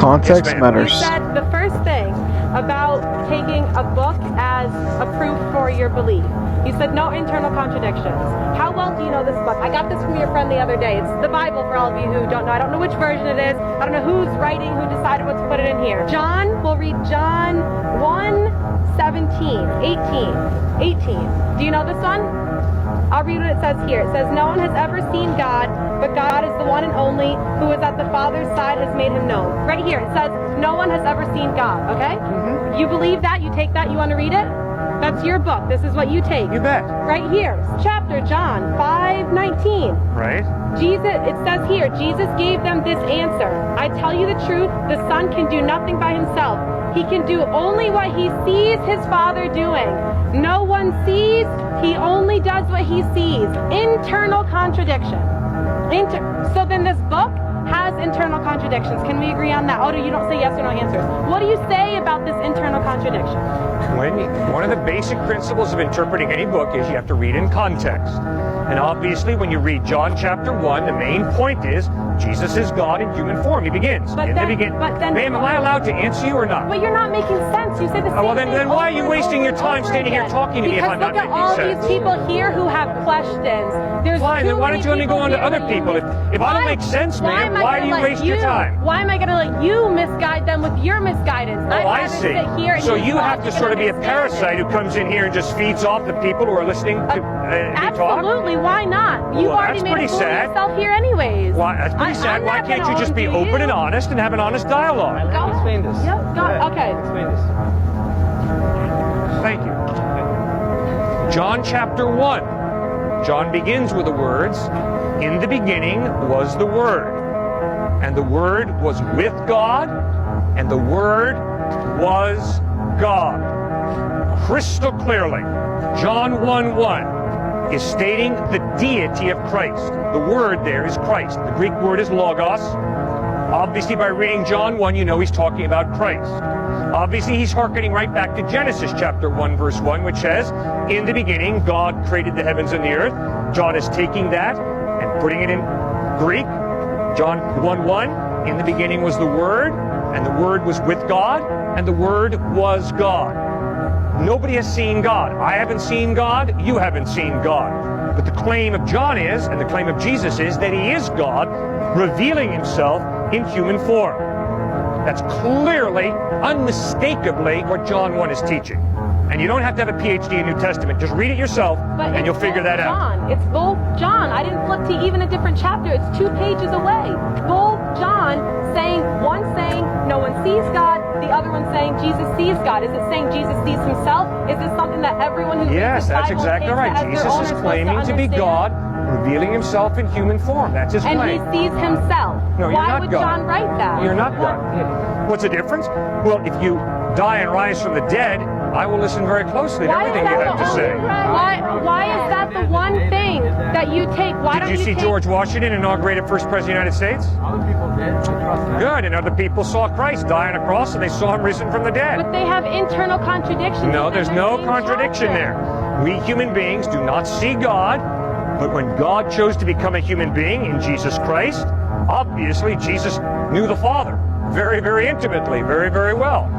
Context Yes, ma'am. matters. You said the first thing about taking a book as a proof for your belief. You said no internal contradictions. How well do you know this book? I got this from your friend the other day. It's the Bible for all of you who don't know. I don't know which version it is. I don't know who's writing, who decided what to put it in here. John, we'll read John 1:17, 18. Do you know this one? I'll read what it says here. It says, no one has ever seen God, but God is the one and only who is at the Father's side has made him known. Right here, it says, no one has ever seen God, okay? You believe that? You take that? You want to read it? That's your book. This is what you take. You bet. Right here, chapter John 5:19. Right? Jesus, it says here, Jesus gave them this answer. I tell you the truth, the Son can do nothing by himself. He can do only what he sees his Father doing. No one sees, he only does what he sees. Internal contradiction. So then this book has internal contradictions. Can we agree on that? Oh, you don't say yes or no answers. What do you say about this internal contradiction? One of the basic principles of interpreting any book is you have to read in context. And obviously, when you read John chapter 1, the main point is Jesus is God in human form. He begins. But in then, the beginning. but then, Ma'am, am I allowed to answer you or not? But you're not making sense. You say the same well, thing then why are you over and wasting over your and time over standing here again? talking to me if I'm not making Because look at all sense? these people here who have questions. There's Fine, then why don't you let me go on to other people? If I don't make sense, ma'am, why do you waste your time? Why am I going to let you misguide them with your misguidance? Oh, I see. So you have to sort of be a parasite who comes in here and just feeds off the people who are listening to me talk? Absolutely, why not? You've already made a fool of yourself here anyways. Why, that's pretty sad. Why can't you just be open and honest and have an honest dialogue? Let me explain this. Yep, okay. Explain this. Thank you. John chapter 1. John begins with the words, in the beginning was the Word, and the Word was with God, and the Word was God. Crystal clearly, John 1:1 is stating the deity of Christ. The word there is Christ. The Greek word is logos. Obviously, by reading John 1, you know he's talking about Christ. Obviously, he's hearkening right back to Genesis chapter 1, verse 1, which says, in the beginning, God created the heavens and the earth. John is taking that and putting it in Greek. John 1:1, in the beginning was the Word, and the Word was with God, and the Word was God. Nobody has seen God. I haven't seen God. You haven't seen God. But the claim of John is, and the claim of Jesus is, that he is God, revealing himself in human form. That's clearly, unmistakably what John 1 is teaching. And you don't have to have a PhD in New Testament. Just read it yourself, and you'll figure that out. It's both John. I didn't flip to even a different chapter. It's 2 pages away. Both John saying, one saying, no one sees God, the other one saying Jesus sees God. Is it saying Jesus sees himself? Is this something that everyone who Yes, that's exactly right. Jesus is claiming to be God, revealing himself in human form. That's his claim. And he sees himself. No, you're Why not would God. John write that? You're not God. What's the difference? Well, if you die and rise from the dead, I will listen very closely to everything you have to say. Why is that the one thing that you take? Why don't Did you see George Washington inaugurate the first president of the United States? Other people did. I trust that. Good, and other people saw Christ die on a cross, and they saw him risen from the dead. But they have internal contradictions. No, there's no same contradiction chapter. there. We human beings do not see God, but when God chose to become a human being in Jesus Christ, obviously Jesus knew the Father very, very intimately, very, very well.